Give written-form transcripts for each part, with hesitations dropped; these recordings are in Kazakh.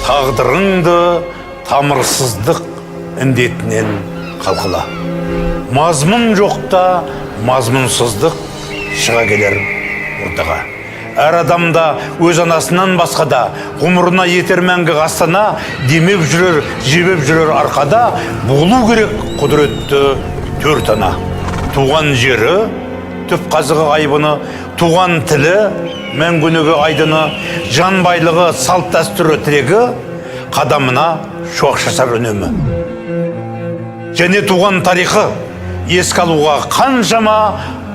тағдырыңды тамырсыздық індетінен қалқыла. Мазмұн жоқта мазмұнсыздық шыға келер ортаға. Әр адамда өз анасынан басқада, ғұмырына етер мәңгі астана, демеп жүрер, жебеп жүрер арқада, болу керек құдіретті төрт ана. Туған жері, түп қазығы айбыны, туған тілі, мәңгүнігі айдыны, жан байлығы, салт дәстүрі тірегі, қадамына шоқ шашар үнемі. Және туған тарихы еске алуға қаншама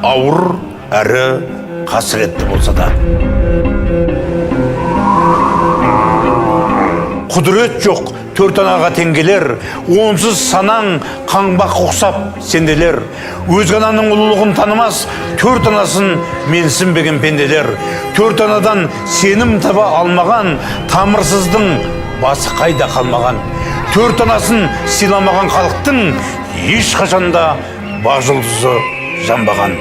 ауыр әрі қасіретті болса да. Құдірет жоқ төрт анаға теңгелер, онсыз санаң қаңбақ ұқсап сенделер. Өзге ананың ұлылығын танымас, төрт анасын менсінбеген пенделер. Төрт анадан сенім таба алмаған, тамырсыздың басы қайда қалмаған. Төрт анасын сыйламаған халықтың ешқашанда бақ жұлдызы жанбаған.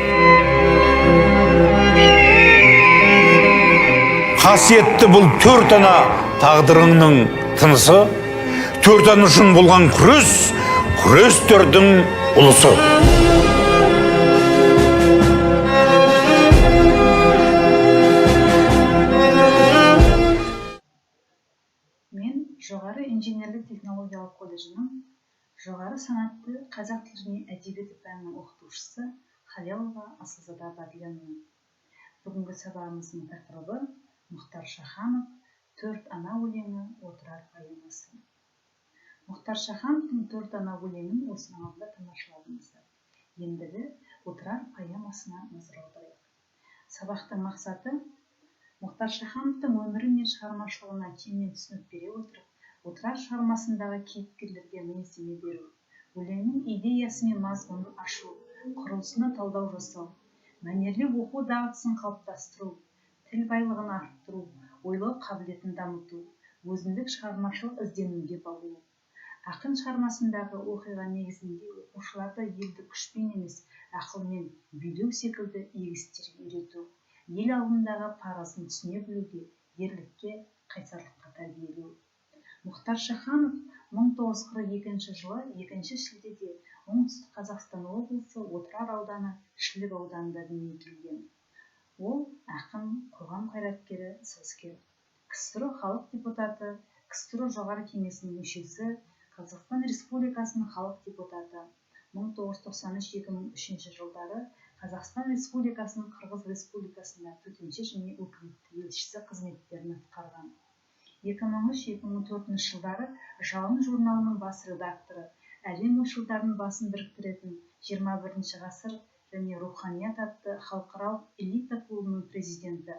Қасиетті бұл төрт ана тағдырыңның тынысы, төрт ана үшін болған күрес, күрес төрдің ұлысы. Мен жоғары инженерлік технологиялық колледжінің жоғары санатты қазақ тілі әдебиеті пәнінің оқытушысы Халилова Асылзада Бәділянова. Бүгінгі сабағымыздың тақырыбы Мұхтар Шаханов «Төрт ана өлеңі отырар поэмасы». Мұхтар Шахановтың «Төрт ана» өлеңін осының алдында тамашаладыңыздар. Ендігі отырар поэмасына назар аударайық. Сабақтың мақсаты Мұхтар Шахановтың өмірі мен шығармашылығына кеңінен түсінік бере отырып, отырар шығармасындағы кейіпкерлерге мінездеме беру, өлеңнің идеясы мен мазмұнын ашу, құрылысына талдау жасау, мәнерлеп оқу дағдысын қалыптастыру, тіл байлығын арттыру, ойлау қабілетін дамыту, өзіндік шығармашылық ізденуге баулу. Ақын шығармасындағы оқиға негізінде оқушыларды елді күшпен емес, ақылмен, билеу секілді егістерге үйрету, ел алдындағы парызын түсіне білуге, ерлікке, қайсарлыққа тәрбиелеу. Мұхтар Шаханов 1942 жылы 2 шілдеде оңтүстік Қазақстан облысы Отырар ауданы Шілік ауданында дүниеге келген. Ол ақын, қоғам қайраткері, сазгер. КСРО халық депутаты, КСРО жоғары кеңесінің мүшесі, Қазақстан Республикасының халық депутаты. 1993-2003 жылдары Қазақстан Республикасының Қырғыз Республикасында төтенше және өкілетті елшісі қызметтерін атқарған. 2003-2004 жылдары Жалын журналының бас редакторы, әлем ойшылдарының басын біріктіретін 21 ғасыр және руханият атты халықаралық элита клубының президенті.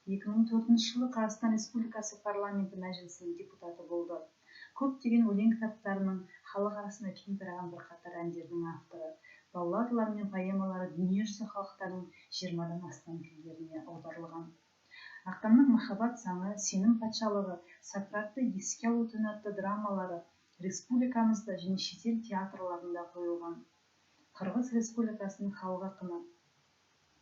2004 жылы Қазақстан Республикасы парламенті мәжілісінің депутаты болды. Көптеген өлең кітаптарының, халық арасында кең тараған бірқатар әндердің авторы. Балладалар мен поэмалары дүниежүзі халықтарының 20-дан астам тілдеріне аударылған. Ақынның «Махаббат заңы», «Сенім патшалығы», «Сократты еске алу түні» атты драмалары республикамызда және шетел театрларында қойылған. Қырғыз Республикасының халық ақыны,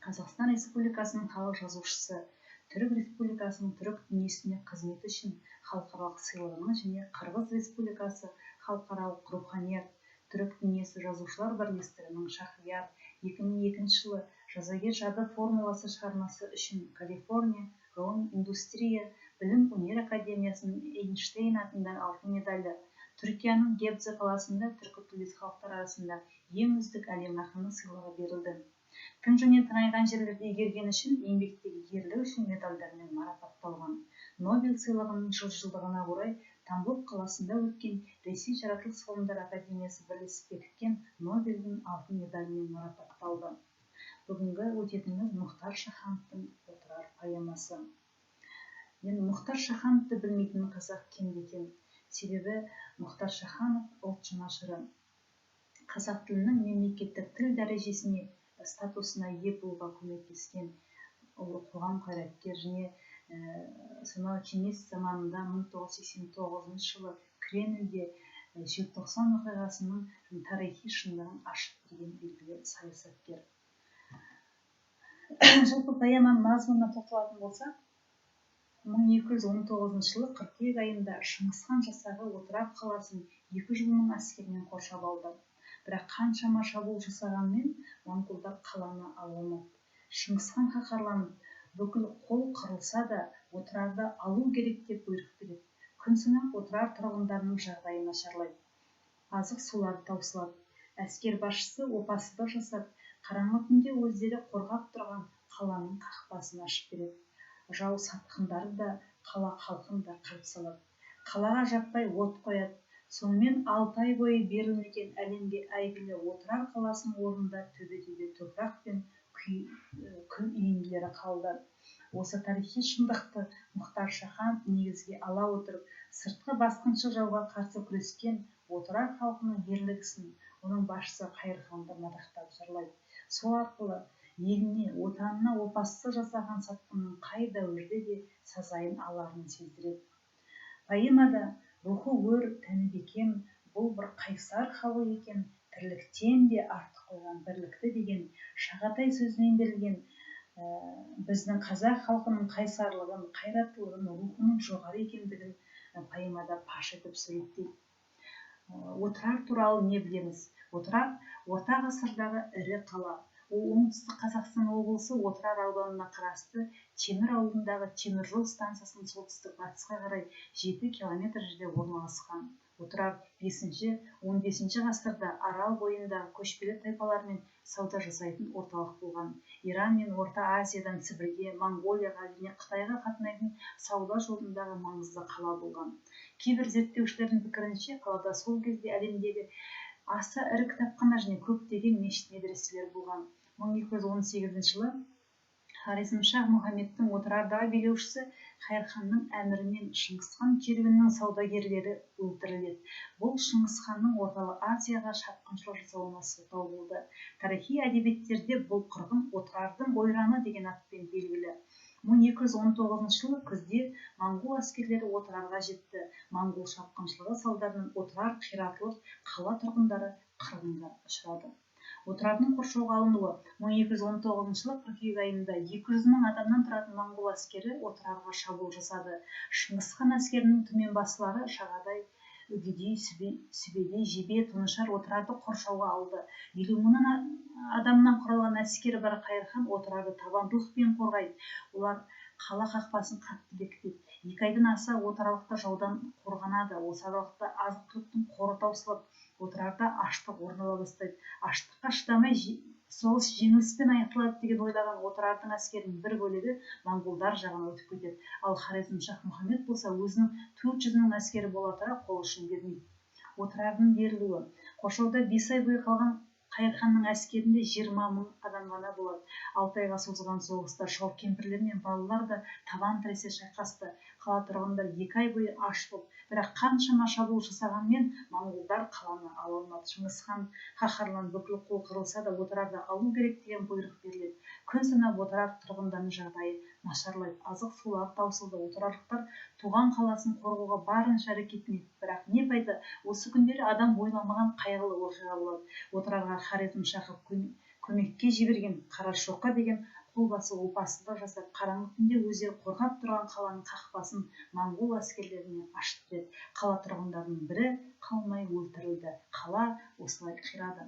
Қазақстан Республикасының халық жазушысы, Түрік Республикасының түрік дүниесіне қызметі үшін халықаралық сыйлығының және Қырғыз Республикасы халықаралық руханият, түрік дүниесі жазушылар бірлестігінің Шахрияр 2002 жылы жазагер жады формуласы шығармасы үшін Калифорния ғылым индустрия білім өнер академиясының Эйнштейн атындағы алтын медалі, Түркияның Гебзе қаласында түркітілдес халықтар арасында ең үздік әлем ақыны сыйлығы берілді. Тың және тыңайған жерлерді игергені үшін еңбектегі ерлігі үшін медальдармен марапатталған. Нобель сыйлығының жылдығына орай Тамбов қаласында өткен Ресей жаратылыс ғылымдар академиясы бірлесіп бекіткен Нобельдің алтын медалімен марапатталды. Бүгінгі өтетініміз Мұхтар Шахановтың «Отырар» поэмасы. Мен Мұхтар Шахановты білмейтін қазақ кемде-кем. Себебі Мұхтар Шаханов ұлт жанашыры. Қазақ тілінің мемлекеттік тіл дәрежесіне статусына ие болуға көмектескен қоғам қайраткер және сонау кеңес заманында 1989 жылы Кремльде желтоқсан оқиғасының тарихи шындығын ашып берген белгілі саясаткер. Жалпы поэма мазмұнына тоқталатын болсақ, 1219 жылы қыркүйек айында Шыңғысхан жасағы Отырар қаласын 200 мың әскермен қоршап алды. Бірақ қаншама шабуыл жасағанмен монғолдар қаланы ала алмады. Шыңғысхан қаһарланып, бүкіл қол қырылса да Отырарды алу керек деп бұйрық береді. Күн санап Отырар тұрғындарының жағдайы нашарлайды. Азық сулары таусылады. Әскер басшысы опасыздық жасап, қараңғы түнде өздері қорғап тұрған қаланың қақпасын ашып береді. Жау сатқындары да қала халқын да қырып салады. Қалаға жаппай от қояды. Сонымен 6 ай бойы берілмеген әлемге әйгілі Отырар қаласының орнында төбе-төбе топырақ пен күн үйінділері қалды. Осы тарихи шындықты Мұхтар Шаханов негізге ала отырып, сыртқы басқыншы жауға қарсы күрескен Отырар халқының ерлігісін, оның басшысы Қайырханды мадақтап жырлайды. Сол арқылы еліне, отанына опасыздық жасаған сатқынның қай дәуірде де сазайын аларын сездіреді. Поэмада рухы өр, тәні бекем, бұл бір қайсар халық екен, тірліктен де артық қойған бірлікті деген Шағатай сөзінен берілген біздің қазақ халқының қайсарлығын, қайраттылығын, рухының жоғары екендігін поэмада паш етіп суреттейді. Отырар туралы не білеміз? Отырар орта ғасырдағы ірі қала. Ол оңтүстік Қазақстан облысы Отырар ауданына қарасты Темір ауылындағы теміржол станциясының солтүстік батысқа қарай 7 километр жерде орналасқан. Отырар 5-15 ғасырда Арал бойындағы көшпелі тайпалармен сауда жасайтын орталық болған. Иран мен Орта Азиядан Сібірге, Монғолияға және Қытайға қатынайтын сауда жолындағы маңызды қала болған. Кейбір зерттеушілердің пікірінше, қалада сол кезде әлемдегі аса ірі кітапхана және көптеген мешіт медреселер болған. 1218 жылы Хорезмшах Мұхаммедтің Отырардағы билеушісі Қайырханның әмірімен Шыңғысхан керуенінің саудагерлері өлтіріледі. Бұл Шыңғысханның орталық Азияға шапқыншылық жасауына сылтау болды. Тарихи әдебиеттерде бұл қырғын Отырардың ойраны деген атпен белгілі. 1219 жылы күзде моңғол әскерлері Отырарға жетті. Моңғол шапқыншылығы салдарынан Отырар қиратылып, қала тұрғындары қырғынға ұшырады. Отырардың қоршауға алынуы 1219 жылы қыркүйек айында 200 мың адамнан тұратын моңғол әскері Отырарға шабуыл жасады. Шыңғысхан әскерінің түмен басшылары Шағатай, Үгедей, Сүбедей, Жебе, Тонышар Отырарды қоршауға алды. 50 мыңнан адамнан құралған әскері бар Қайырхан Отырарды табандылықпен қорғайды. Олар қала қақпасын қатты бекітеді. 2 айдан аса Отырарлықтар жаудан қорғанады. Осы аралықта азық-түліктің қоры таусылып, Отырарда аштық орын ала бастайды. Аштыққа шыдамай соғыс жеңіліспен аяқталады деген ойлаған Отырардың әскерінің бір бөлігі моңғолдар жағына өтіп кетеді. Ал Хорезмшах Мұхаммед болса өзінің 400 мың әскері бола тұра қол ұшын бермейді. Отырардың берілуі. Қоршауда 5 ай бойы қалған Қайырханның әскерінде 20 мың адам ғана болады. 6 айға созылған соғыста шал кемпірлер мен балалар да табан тіресе шайқасты. Қала тұрғындар 2 ай бойы аш болып, бірақ қаншама шабуыл жасағанмен моңғолдар қаланы ала алмады. Шыңғысхан қаһарланып, бүкіл қол қырылса да Отырарды алу керек деген бұйрық беріледі. Күн санап Отырар тұрғындарының жағдайы нашарлайды. Азық сулар таусылды. Отырарлықтар туған қаласын қорғауға барынша әрекет етеді. Бірақ не пайда? Осы күндері адам ойламаған қайғылы оқиға болады. Отырарға Хорезмшах көмекке жіберген Қарашоқы деген қолбасы опасыздық жасап, қараңғы түнде өздері қорғап тұрған қаланың қақпасын моңғол әскерлеріне ашып береді. Қала тұрғындарының бірі қалмай өлтірілді. Қала осылай қирады.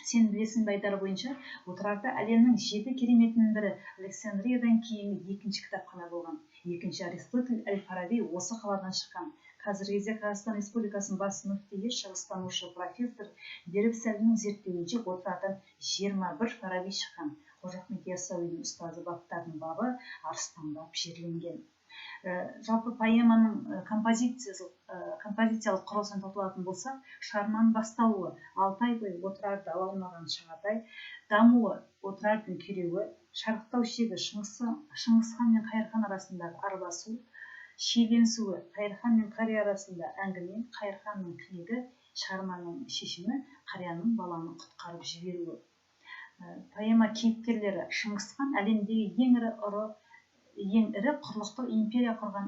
Сен білесің байдар бойынша, Отырарда әлемнің 7 кереметінің бірі Александриядан кейінгі екінші кітапхана болған. Екінші Аристотель Әл-Фараби осы қаладан шыққан. Қазіргі кезде Қазақстан Республикасының бас мүфтиі, шығыстанушы профессор Беріп Сәлімнің зерттеуінше Отырардан 21 Фараби шыққан. Қожа Ахмет Яссауидің ұстазы баптардың бабы арыстандап жерленген. Жалпы поэманың композициялық құрылысын тоқталатын болсақ, шығарманың басталуы 6 ай бойы Отырарды ала алмаған Шағатай, дамуы Отырардың күйреуі, шарықтау шегі Шыңғысхан мен Қайырхан арасындағы арбасу, шиеленісуі Қайырхан мен қария арасында әңгіме, Қайырханның тілегі, шығарманың шешімі қарияның баланы құтқарып жіберуі. Поэма кейіпкерлері: Шыңғысхан әлемдегі ең ірі ұры ең ірі құрлықтық империя құрған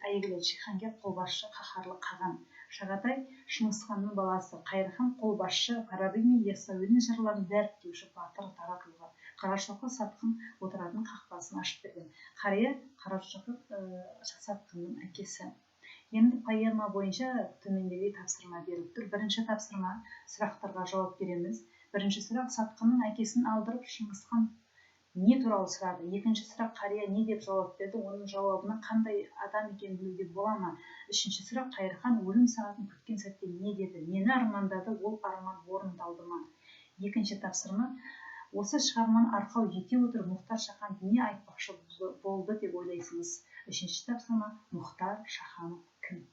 әйгілі чихангер қолбасшы қаһарлы қаған. Шағатай Шыңғысханның баласы, Қайырхан қолбасшы, Фараби мен Яссауидің жырларын дәріптеуші батыр таратылған. Қарашоқы сатқын отыратын қақпасын ашып берген. Қария Қарашоқы сатқынның әкесі. Енді поэма бойынша төмендегідей тапсырма беріліп тұр. Бірінші тапсырма, сұрақтарға жауап береміз. Бірінші сұрақ, сатқынның әкесін алдырып Шыңғысхан не туралы сұрады? Екінші сұрақ, қария не деп жауап берді? Оның жауабына қандай адам екенін білуге бола ма? Үшінші сұрақ, Қайырхан өлім сағатын күткен сәтте не деді? Нені армандады, ол арман орындалды ма? Екінші тапсырма, осы шығарманы арқау ете отырып Мұхтар Шахан не айтпақшы болды деп ойлайсыңыз? Үшінші тапсырма, Мұхтар Шаханов кім?